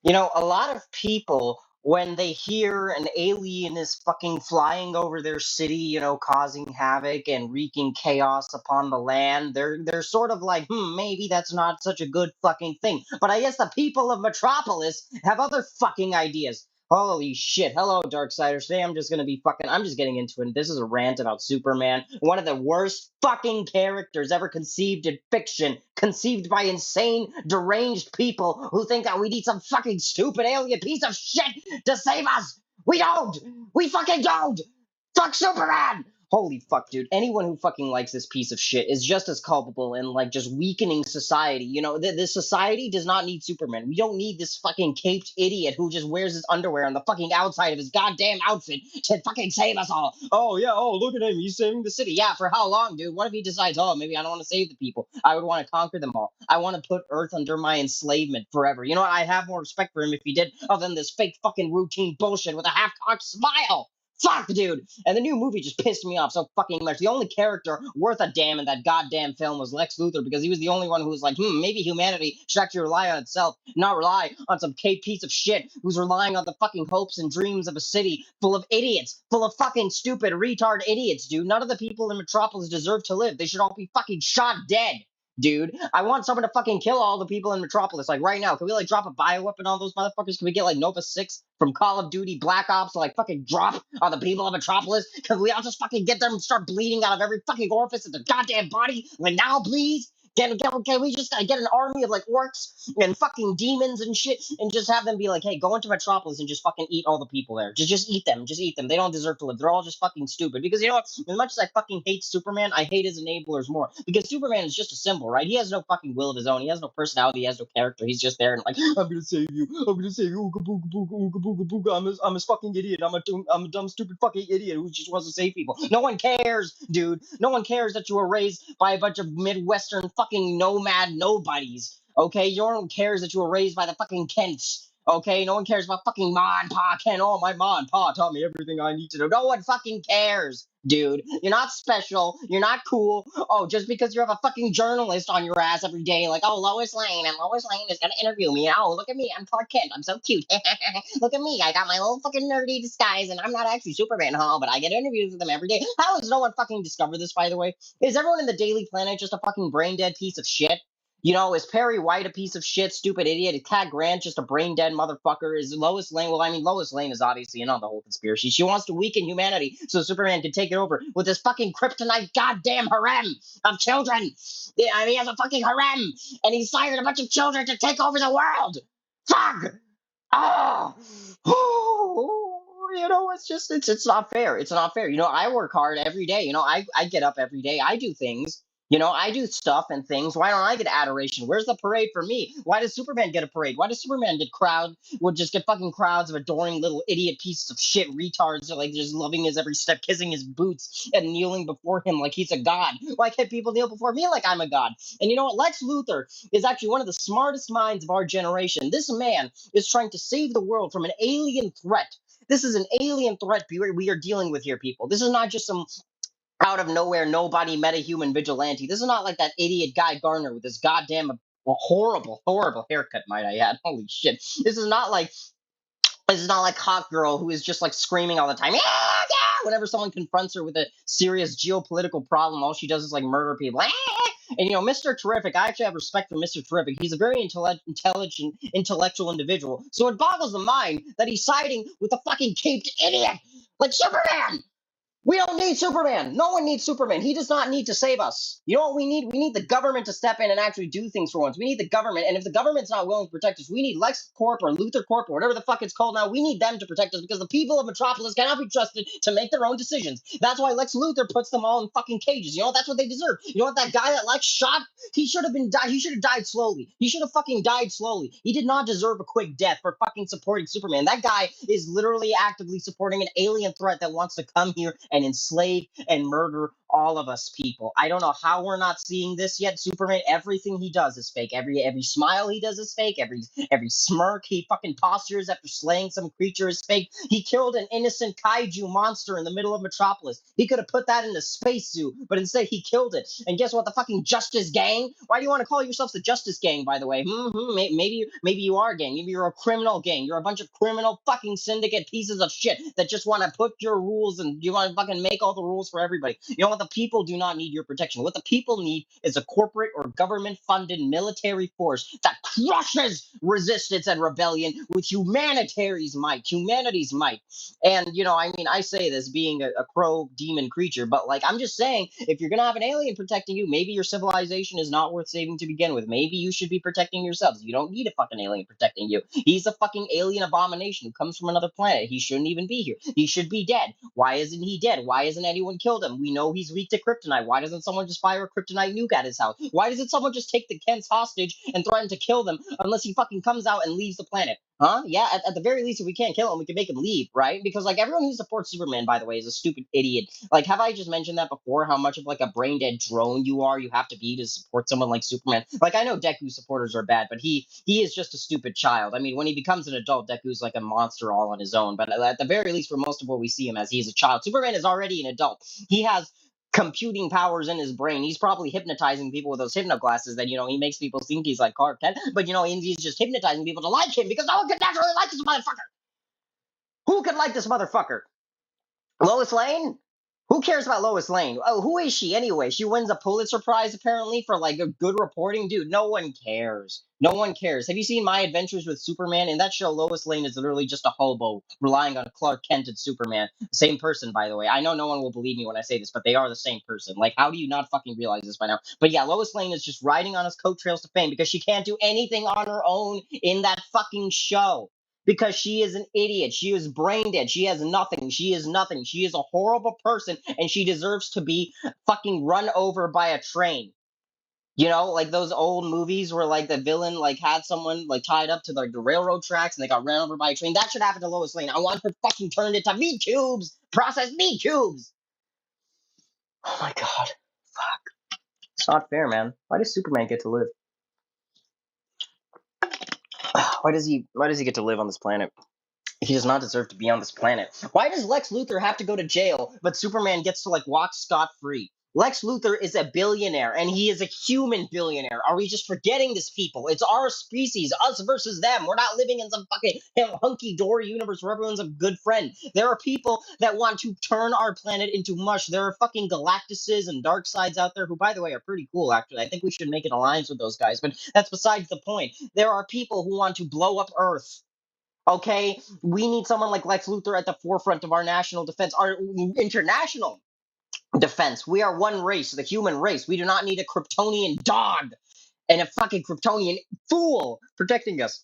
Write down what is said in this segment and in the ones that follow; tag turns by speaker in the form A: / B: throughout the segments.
A: A lot of people, when they hear an alien is fucking flying over their city, causing havoc and wreaking chaos upon the land, they're sort of like, maybe that's not such a good fucking thing. But I guess the people of Metropolis have other fucking ideas. Holy shit. Hello, Darksiders. Today I'm just getting into it. This is a rant about Superman, one of the worst fucking characters ever conceived in fiction, conceived by insane, deranged people who think that we need some fucking stupid alien piece of shit to save us. We don't. We fucking don't. Fuck Superman. Holy fuck, dude. Anyone who fucking likes this piece of shit is just as culpable in, like, just weakening society. This society does not need Superman. We don't need this fucking caped idiot who just wears his underwear on the fucking outside of his goddamn outfit to fucking save us all. Oh, yeah, oh, look at him. He's saving the city. Yeah, for how long, dude? What if he decides, oh, maybe I don't want to save the people? I would want to conquer them all. I want to put Earth under my enslavement forever. You know what? I have more respect for him if he did, other than this fake fucking routine bullshit with a half-cocked smile. Fuck, dude. And the new movie just pissed me off so fucking much. The only character worth a damn in that goddamn film was Lex Luthor, because he was the only one who was like, maybe humanity should actually rely on itself, not rely on some piece of shit who's relying on the fucking hopes and dreams of a city full of idiots, full of fucking stupid, retard idiots, dude. None of the people in Metropolis deserve to live. They should all be fucking shot dead. Dude, I want someone to fucking kill all the people in Metropolis, like, right now. Can we, like, drop a bioweapon on those motherfuckers? Can we get, like, Nova 6 from Call of Duty Black Ops to, like, fucking drop on the people of Metropolis? Can we all just fucking get them and start bleeding out of every fucking orifice in their goddamn body? Like, now, please? Can we just get an army of, like, orcs and fucking demons and shit, and just have them be like, hey, go into Metropolis and just fucking eat all the people there. Just eat them. Just eat them. They don't deserve to live. They're all just fucking stupid. Because you know what? As much as I fucking hate Superman, I hate his enablers more. Because Superman is just a symbol, right? He has no fucking will of his own. He has no personality. He has no character. He's just there and like, I'm gonna save you. I'm gonna save you. Ooga booga booga ooga booga booga. I'm a fucking idiot. I'm a dumb, stupid fucking idiot who just wants to save people. No one cares, dude. No one cares that you were raised by a bunch of Midwestern fucking nomad nobodies. Okay, no one cares that you were raised by the fucking Kents. Okay, no one cares about fucking Ma and Pa Ken. Oh, my Ma and Pa taught me everything I need to know. No one fucking cares, dude. You're not special. You're not cool. Oh, just because you have a fucking journalist on your ass every day, like, oh, Lois Lane, and Lois Lane is gonna interview me. Oh, look at me, I'm Clark Kent. I'm so cute. Look at me, I got my little fucking nerdy disguise, and I'm not actually Superman, huh? But I get interviews with them every day. How has no one fucking discovered this, by the way? Is everyone in the Daily Planet just a fucking brain dead piece of shit? Is Perry White a piece of shit, stupid idiot? Is Cat Grant just a brain dead motherfucker? Is Lois Lane? Well, I mean, Lois Lane is obviously in on the whole conspiracy. She wants to weaken humanity so Superman can take it over with this fucking kryptonite goddamn harem of children. Yeah, I mean, he has a fucking harem, and he's sired a bunch of children to take over the world. Fuck! Oh! It's not fair. It's not fair. I work hard every day. I get up every day. I do things. I do stuff and things. Why don't I get adoration? Where's the parade for me? Why does Superman get a parade? Why does Superman just get fucking crowds of adoring little idiot pieces of shit retards that, like, just loving his every step, kissing his boots, and kneeling before him like he's a god? Why can't people kneel before me like I'm a god? And you know what? Lex Luthor is actually one of the smartest minds of our generation. This man is trying to save the world from an alien threat. This is an alien threat we are dealing with here, people. This is not just some out of nowhere, nobody metahuman vigilante. This is not like that idiot Guy Gardner with his goddamn horrible, horrible haircut, might I add. Holy shit. This is not like Hawk Girl, who is just like screaming all the time. Yeah, yeah! Whenever someone confronts her with a serious geopolitical problem, all she does is like murder people. And Mr. Terrific, I actually have respect for Mr. Terrific. He's a very intelligent, intellectual individual. So it boggles the mind that he's siding with a fucking caped idiot like Superman. We don't need Superman. No one needs Superman. He does not need to save us. You know what we need? We need the government to step in and actually do things for once. We need the government, and if the government's not willing to protect us, we need LexCorp or Luthor Corp or whatever the fuck it's called now. We need them to protect us, because the people of Metropolis cannot be trusted to make their own decisions. That's why Lex Luthor puts them all in fucking cages. That's what they deserve. You know what? That guy that Lex shot, he should have died. He should have died slowly. He should have fucking died slowly. He did not deserve a quick death for fucking supporting Superman. That guy is literally actively supporting an alien threat that wants to come here and enslave and murder all of us people. I don't know how we're not seeing this yet. Superman, everything he does is fake. Every smile he does is fake. Every smirk he fucking postures after slaying some creature is fake. He killed an innocent kaiju monster in the middle of Metropolis. He could have put that in a space zoo, but instead he killed it. And guess what? The fucking Justice Gang? Why do you want to call yourselves the Justice Gang, by the way? Maybe you are a gang. Maybe you're a criminal gang. You're a bunch of criminal fucking syndicate pieces of shit that just want to put your rules and you want to fucking make all the rules for everybody. You know what? The people do not need your protection. What the people need is a corporate or government-funded military force that crushes resistance and rebellion with humanity's might. And, I mean, I say this being a crow demon creature, but, like, I'm just saying, if you're gonna have an alien protecting you, maybe your civilization is not worth saving to begin with. Maybe you should be protecting yourselves. You don't need a fucking alien protecting you. He's a fucking alien abomination who comes from another planet. He shouldn't even be here. He should be dead. Why isn't he dead? Why hasn't anyone killed him? We know he's weak to kryptonite. Why doesn't someone just fire a kryptonite nuke at his house? Why doesn't someone just take the Kents hostage and threaten to kill them unless he fucking comes out and leaves the planet? Huh? Yeah, at the very least, if we can't kill him, we can make him leave, right? Because, like, everyone who supports Superman, by the way, is a stupid idiot. Like, have I just mentioned that before? How much of, like, a brain-dead drone you have to be to support someone like Superman? Like, I know Deku's supporters are bad, but he is just a stupid child. I mean, when he becomes an adult, Deku's like a monster all on his own. But at the very least, for most of what we see him as, he's a child. Superman is already an adult. He has computing powers in his brain. He's probably hypnotizing people with those hypno glasses that, he makes people think he's like Clark Kent. But, he's just hypnotizing people to like him because no one could naturally like this motherfucker. Who could like this motherfucker? Lois Lane? Who cares about Lois Lane? Oh, who is she anyway? She wins a Pulitzer Prize apparently for like a good reporting. Dude, no one cares. No one cares. Have you seen My Adventures with Superman? In that show, Lois Lane is literally just a hobo relying on Clark Kent and Superman. Same person, by the way. I know no one will believe me when I say this, but they are the same person. Like, how do you not fucking realize this by now? But yeah, Lois Lane is just riding on his coattails to fame because she can't do anything on her own in that fucking show. Because she is an idiot. She is brain dead. She has nothing. She is nothing. She is a horrible person, and she deserves to be fucking run over by a train. Like those old movies where like the villain like had someone like tied up to like the railroad tracks and they got ran over by a train. That should happen to Lois Lane. I want her fucking turned into meat cubes. Processed meat cubes. Oh my god. Fuck. It's not fair, man. Why does Superman get to live? Why does he get to live on this planet? He does not deserve to be on this planet. Why does Lex Luthor have to go to jail, but Superman gets to like walk scot-free? Lex Luthor is a billionaire, and he is a human billionaire. Are we just forgetting this, people? It's our species, us versus them. We're not living in some fucking hunky-dory universe where everyone's a good friend. There are people that want to turn our planet into mush. There are fucking Galactuses and Darkseids out there who, by the way, are pretty cool, actually. I think we should make an alliance with those guys, but that's besides the point. There are people who want to blow up Earth. Okay, we need someone like Lex Luthor at the forefront of our national defense, our international defense. We are one race, the human race. We do not need a Kryptonian dog and a fucking Kryptonian fool protecting us.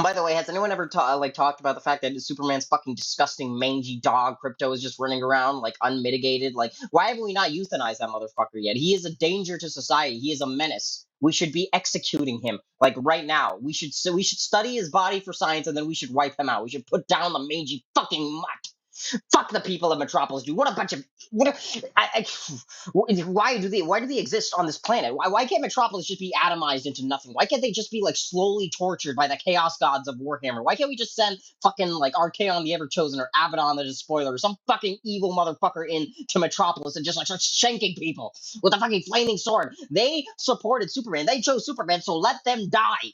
A: By the way, has anyone ever talked about the fact that Superman's fucking disgusting mangy dog Crypto is just running around like unmitigated? Like, why have we not euthanized that motherfucker yet? He is a danger to society. He is a menace. We should be executing him like right now. We should study his body for science and then we should wipe him out. We should put down the mangy fucking mutt. Fuck the people of Metropolis, dude. What a bunch of why do they exist on this planet? Why can't Metropolis just be atomized into nothing? Why can't they just be like slowly tortured by the chaos gods of Warhammer? Why can't we just send fucking like Archaon the Everchosen or Abaddon the Despoiler or some fucking evil motherfucker into Metropolis and just like start shanking people with a fucking flaming sword? They supported Superman. They chose Superman, so let them die.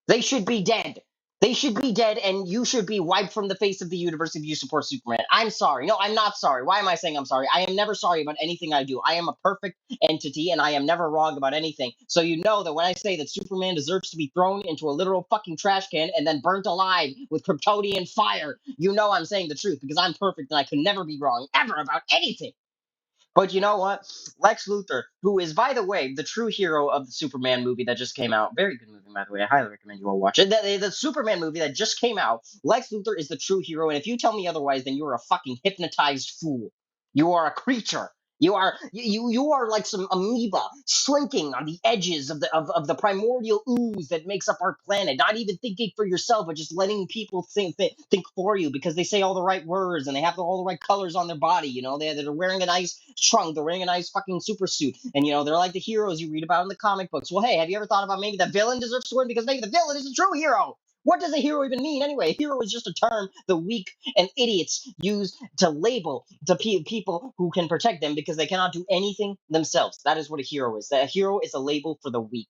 A: They should be dead. They should be dead, and you should be wiped from the face of the universe if you support Superman. I'm sorry. No, I'm not sorry. Why am I saying I'm sorry? I am never sorry about anything I do. I am a perfect entity, and I am never wrong about anything. So you know that when I say that Superman deserves to be thrown into a literal fucking trash can and then burnt alive with Kryptonian fire, you know I'm saying the truth, because I'm perfect and I could never be wrong, ever, about anything. But you know what? Lex Luthor, who is, by the way, the true hero of the Superman movie that just came out. Very good movie, by the way. I highly recommend you all watch it. The Superman movie that just came out, Lex Luthor is the true hero. And if you tell me otherwise, then you are a fucking hypnotized fool. You are a creature. You are like some amoeba shrinking on the edges of the primordial ooze that makes up our planet. Not even thinking for yourself, but just letting people think for you because they say all the right words and they have all the right colors on their body. You know, they're wearing a nice trunk, they're wearing a nice fucking super suit, and you know they're like the heroes you read about in the comic books. Well, hey, have you ever thought about maybe the villain deserves to win because maybe the villain is a true hero? What does a hero even mean anyway? A hero is just a term the weak and idiots use to label the people who can protect them because they cannot do anything themselves. That is what a hero is. That a hero is a label for the weak.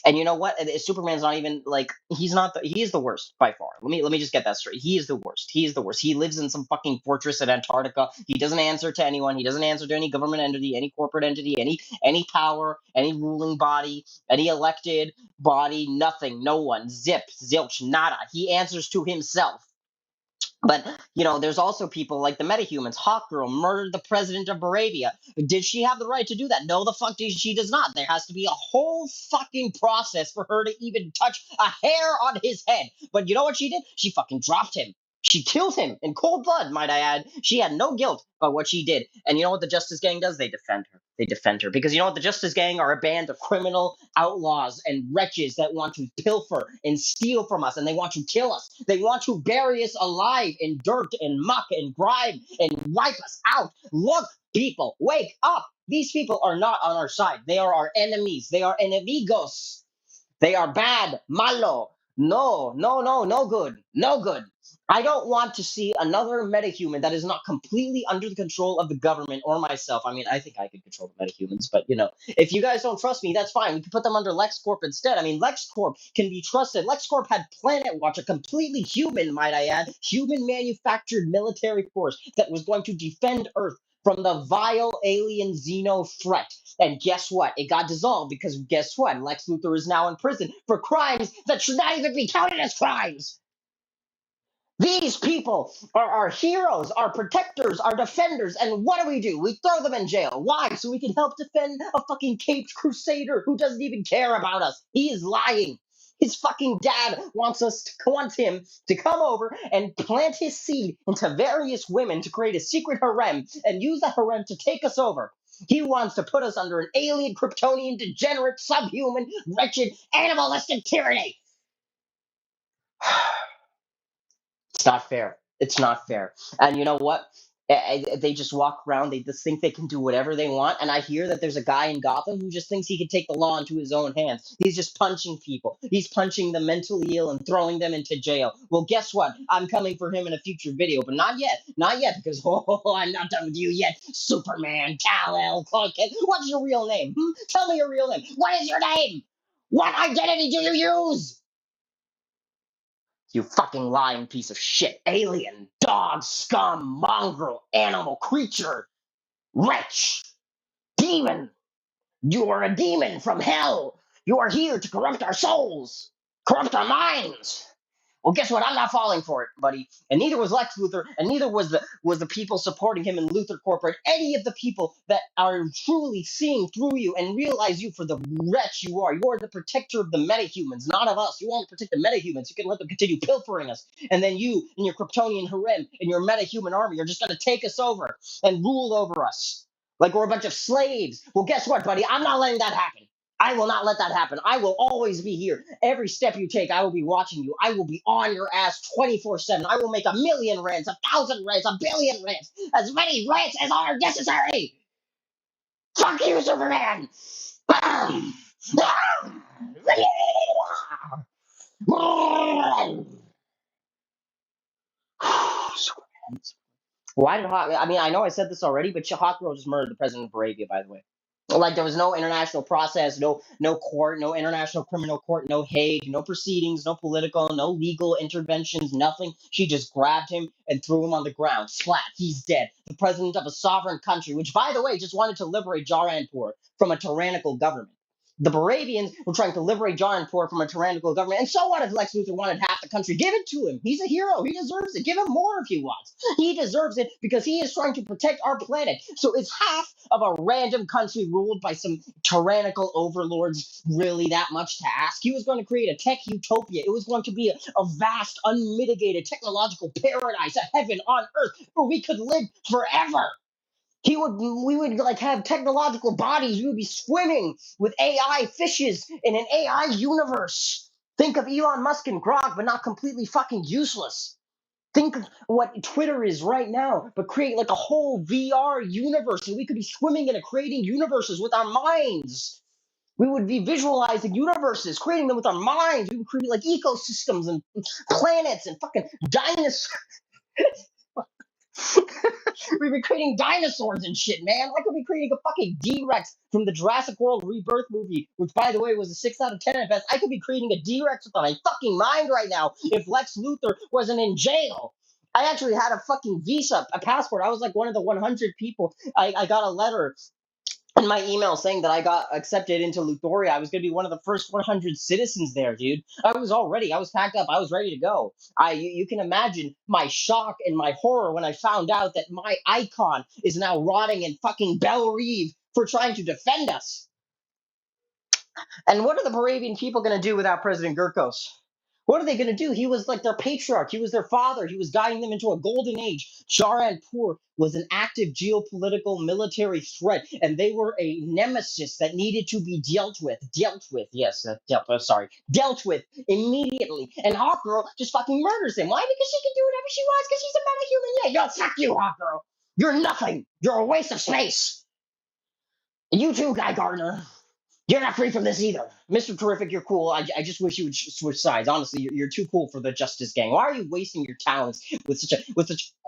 A: And you know what? Superman's not even like he's not. He is the worst by far. Let me just get that straight. He is the worst. He is the worst. He lives in some fucking fortress in Antarctica. He doesn't answer to anyone. He doesn't answer to any government entity, any corporate entity, any power, any ruling body, any elected body. Nothing. No one. Zip. Zilch. Nada. He answers to himself. But you know, there's also people like the metahumans. Hawkgirl murdered the president of Baravia. Did she have the right to do that? No, the fuck she does not. There has to be a whole fucking process for her to even touch a hair on his head. But you know what she did? She fucking dropped him. She killed him in cold blood, might I add. She had no guilt about what she did. And you know what the Justice Gang does? They defend her. They defend her. Because you know what? The Justice Gang are a band of criminal outlaws and wretches that want to pilfer and steal from us. And they want to kill us. They want to bury us alive in dirt and muck and grime and wipe us out. Look, people, wake up. These people are not on our side. They are our enemies. They are enemigos. They are bad, malo. No, no, no, no good, no good. I don't want to see another metahuman that is not completely under the control of the government or myself. I mean, I think I could control the metahumans, but you know, if you guys don't trust me, that's fine. We can put them under LexCorp instead. I mean, LexCorp can be trusted. LexCorp had Planet Watch, a completely human, might I add, human manufactured military force that was going to defend Earth from the vile alien Xeno threat. And guess what? It got dissolved because guess what? Lex Luthor is now in prison for crimes that should not even be counted as crimes. These people are our heroes, our protectors, our defenders, and what do? We throw them in jail. Why? So we can help defend a fucking caped crusader who doesn't even care about us. He is lying. His fucking dad wants him to come over and plant his seed into various women to create a secret harem and use the harem to take us over. He wants to put us under an alien, Kryptonian, degenerate, subhuman, wretched, animalistic tyranny. It's not fair. It's not fair. And you know what? They just walk around. They just think they can do whatever they want. And I hear that there's a guy in Gotham who just thinks he can take the law into his own hands. He's just punching people. He's punching the mentally ill and throwing them into jail. Well, guess what? I'm coming for him in a future video, but not yet. Not yet, because I'm not done with you yet. Superman, Kal-El, Clark Kent. What's your real name? Tell me your real name. What is your name? What identity do you use? You fucking lying piece of shit. Alien, dog, scum, mongrel, animal, creature, wretch, demon. You are a demon from hell. You are here to corrupt our souls, corrupt our minds. Well, guess what? I'm not falling for it, buddy. And neither was Lex Luthor, and neither was the people supporting him in Luthor Corporate. Any of the people that are truly seeing through you and realize you for the wretch you are. You are the protector of the metahumans, not of us. You want to protect the metahumans. You can let them continue pilfering us. And then you and your Kryptonian harem and your metahuman army are just going to take us over and rule over us like we're a bunch of slaves. Well, guess what, buddy? I'm not letting that happen. I will not let that happen. I will always be here. Every step you take, I will be watching you. I will be on your ass 24/7. I will make 1,000,000 rants, 1,000 rants, 1,000,000,000 rants, as many rants as are necessary. Fuck you, Superman. Why did Hawk? I mean, I know I said this already, but Hawkgirl just murdered the president of Arabia, by the way. Like there was no international process, no court, no international criminal court, no Hague, no proceedings, no political, no legal interventions, nothing. She just grabbed him and threw him on the ground. Splat, he's dead. The president of a sovereign country, which by the way just wanted to liberate Jaranpur from a tyrannical government. The Baravians were trying to liberate Jaranpur from a tyrannical government. And so what if Lex Luthor wanted half the country? Give it to him. He's a hero. He deserves it. Give him more if he wants. He deserves it because he is trying to protect our planet. So is half of a random country ruled by some tyrannical overlords really that much to ask? He was going to create a tech utopia. It was going to be a vast, unmitigated technological paradise, a heaven on earth where we could live forever. We would like have technological bodies. We would be swimming with AI fishes in an AI universe. Think of Elon Musk and Grok, but not completely fucking useless. Think of what Twitter is right now, but create like a whole VR universe, and we could be swimming in and creating universes with our minds. We would be visualizing universes, creating them with our minds. We would create like ecosystems and planets and fucking dinosaurs. We've been creating dinosaurs and shit, man. I could be creating a fucking D-Rex from the Jurassic World Rebirth movie, which, by the way, was a 6 out of 10 at best. I could be creating a D-Rex with my fucking mind right now if Lex Luthor wasn't in jail. I actually had a fucking visa, a passport. I was like one of the 100 people. I got a letter in my email saying that I got accepted into Luthor. I was going to be one of the first 100 citizens there, dude. I was packed up. I was ready to go. You can imagine my shock and my horror when I found out that my icon is now rotting in fucking Belle Reve for trying to defend us. And what are the Moravian people going to do without President Gurkos? What are they going to do? He was like their patriarch. He was their father. He was guiding them into a golden age. Jaranpur was an active geopolitical military threat, and they were a nemesis that needed to be dealt with. Dealt with immediately. And Hawkgirl just fucking murders him. Why? Because she can do whatever she wants because she's a metahuman. Yeah, yo, fuck you, Hawkgirl. You're nothing. You're a waste of space. And you too, Guy Gardner. You're not free from this either. Mr. Terrific, you're cool. I just wish you would switch sides. Honestly, you're too cool for the Justice Gang. Why are you wasting your talents with such a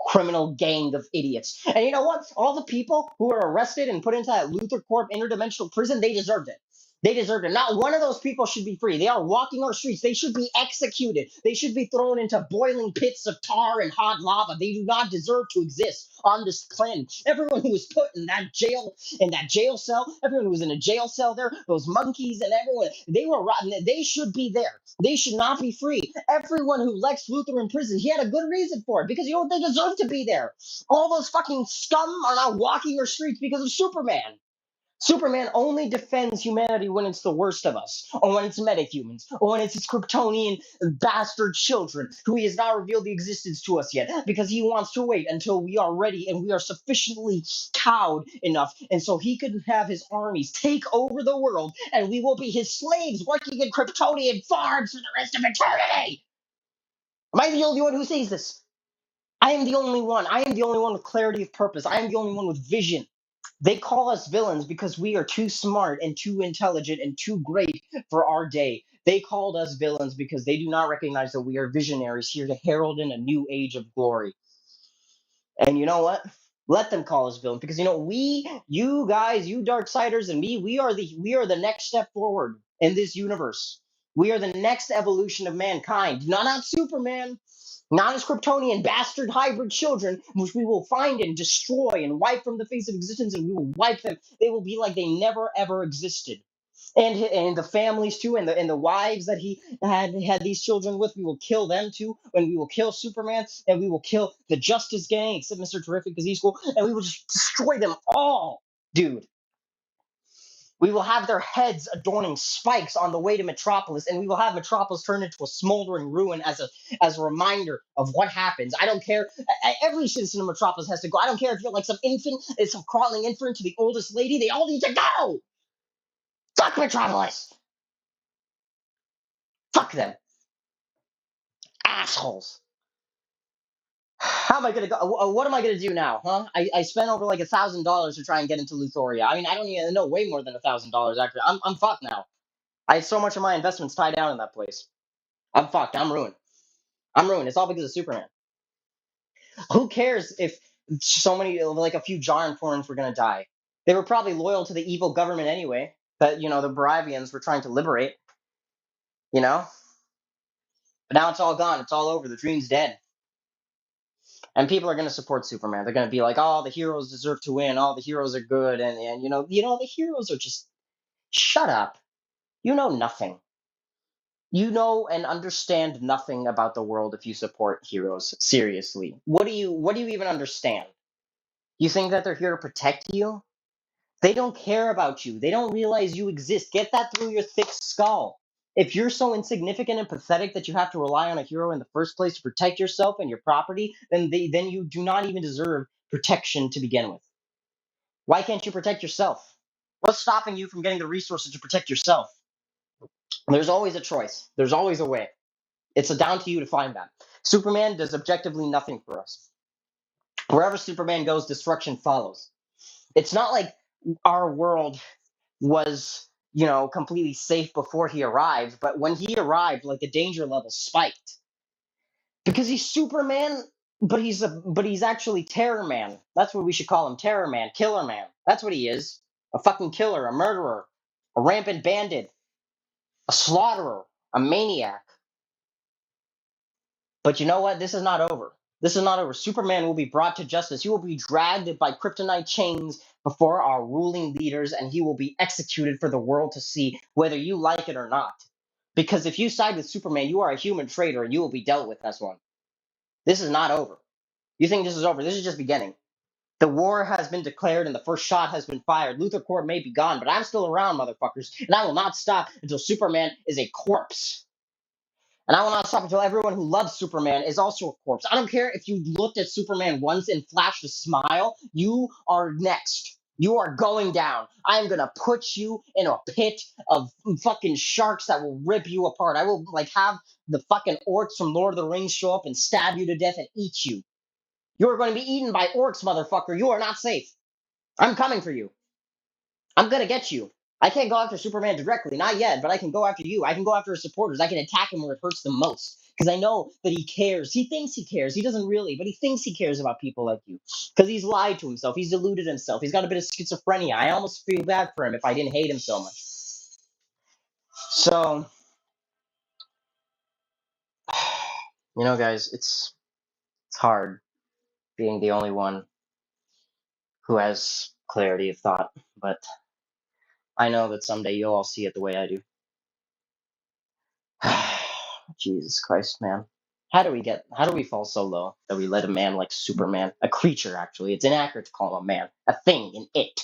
A: criminal gang of idiots? And you know what? All the people who were arrested and put into that Luthor Corp interdimensional prison, they deserved it. They deserved it. Not one of those people should be free. They are walking our streets. They should be executed. They should be thrown into boiling pits of tar and hot lava. They do not deserve to exist on this planet. Everyone who was put in that jail cell, everyone who was in a jail cell there, those monkeys and everyone, they were rotten. They should be there. They should not be free. Everyone who Lex Luthor in prison, he had a good reason for it because you know what? They deserve to be there. All those fucking scum are now walking our streets because of Superman. Superman only defends humanity when it's the worst of us, or when it's metahumans, or when it's his Kryptonian bastard children, who he has not revealed the existence to us yet, because he wants to wait until we are ready and we are sufficiently cowed enough, and so he could have his armies take over the world, and we will be his slaves working in Kryptonian farms for the rest of eternity. Am I the only one who sees this? I am the only one. I am the only one with clarity of purpose. I am the only one with vision. They call us villains because we are too smart and too intelligent and too great for our day. They called us villains because they do not recognize that we are visionaries here to herald in a new age of glory. And you know what? Let them call us villains because you know you guys, you Darksiders and me, we are the next step forward in this universe. We are the next evolution of mankind. Not Superman, not his Kryptonian bastard hybrid children, which we will find and destroy and wipe from the face of existence, and we will wipe them. They will be like they never ever existed. And the families too, and the wives that he had these children with, we will kill them too, and we will kill Superman, and we will kill the Justice Gang, except Mr. Terrific because he's cool, and we will just destroy them all, dude. We will have their heads adorning spikes on the way to Metropolis, and we will have Metropolis turn into a smoldering ruin as a reminder of what happens. I don't care. Every citizen of Metropolis has to go. I don't care if you're like some infant, some crawling infant to the oldest lady. They all need to go. Fuck Metropolis. Fuck them. Assholes. How am I gonna go? What am I gonna do now, huh? I spent over like $1,000 to try and get into Luthoria. I mean, I don't even know, way more than $1,000 actually. I'm fucked now. I had so much of my investments tied down in that place. I'm fucked. I'm ruined. I'm ruined. It's all because of Superman. Who cares if so many, like a few Jarn Forans were gonna die? They were probably loyal to the evil government anyway. That the Baravians were trying to liberate. You know, but now it's all gone. It's all over. The dream's dead. And people are going to support Superman. They're going to be like, "Oh, the heroes deserve to win. All the heroes are good." And the heroes are just shut up. You know nothing. You know and understand nothing about the world if you support heroes. Seriously. What do you even understand? You think that they're here to protect you? They don't care about you. They don't realize you exist. Get that through your thick skull. If you're so insignificant and pathetic that you have to rely on a hero in the first place to protect yourself and your property, then you do not even deserve protection to begin with. Why can't you protect yourself? What's stopping you from getting the resources to protect yourself? There's always a choice. There's always a way. It's down to you to find that. Superman does objectively nothing for us. Wherever Superman goes, destruction follows. It's not like our world was, completely safe before he arrived, but when he arrived, like the danger level spiked. Because he's Superman, but he's actually Terror Man. That's what we should call him, Terror Man, Killer Man. That's what he is. A fucking killer, a murderer, a rampant bandit, a slaughterer, a maniac. But you know what? This is not over. This is not over. Superman will be brought to justice. He will be dragged by kryptonite chains before our ruling leaders, and he will be executed for the world to see, whether you like it or not. Because if you side with Superman, you are a human traitor, and you will be dealt with as one. This is not over. You think this is over? This is just beginning. The war has been declared and the first shot has been fired. Luthor Corp may be gone, but I'm still around, motherfuckers, and I will not stop until Superman is a corpse. And I will not stop until everyone who loves Superman is also a corpse. I don't care if you looked at Superman once and flashed a smile. You are next. You are going down. I am gonna put you in a pit of fucking sharks that will rip you apart. I will have the fucking orcs from Lord of the Rings show up and stab you to death and eat you. You are going to be eaten by orcs, motherfucker. You are not safe. I'm coming for you. I'm gonna get you. I can't go after Superman directly, not yet, but I can go after you. I can go after his supporters. I can attack him where it hurts the most. Because I know that he cares. He thinks he cares. He doesn't really, but he thinks he cares about people like you. Because he's lied to himself. He's deluded himself. He's got a bit of schizophrenia. I almost feel bad for him if I didn't hate him so much. So, guys, it's hard being the only one who has clarity of thought, but I know that someday you'll all see it the way I do. Jesus Christ, man. How do we fall so low that we let a man like Superman, a creature actually, it's inaccurate to call him a man, a thing, an it,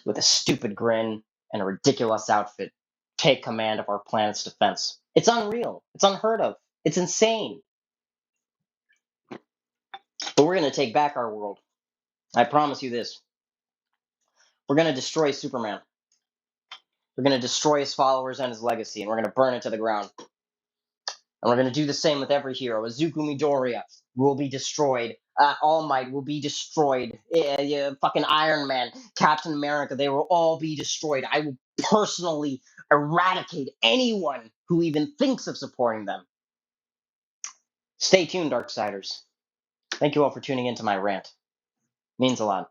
A: with a stupid grin and a ridiculous outfit, take command of our planet's defense? It's unreal. It's unheard of. It's insane. But we're going to take back our world. I promise you this. We're going to destroy Superman. We're going to destroy his followers and his legacy, and we're going to burn it to the ground. And we're going to do the same with every hero. Izuku Midoriya will be destroyed. All Might will be destroyed. Fucking Iron Man, Captain America, they will all be destroyed. I will personally eradicate anyone who even thinks of supporting them. Stay tuned, Darksiders. Thank you all for tuning into my rant. Means a lot.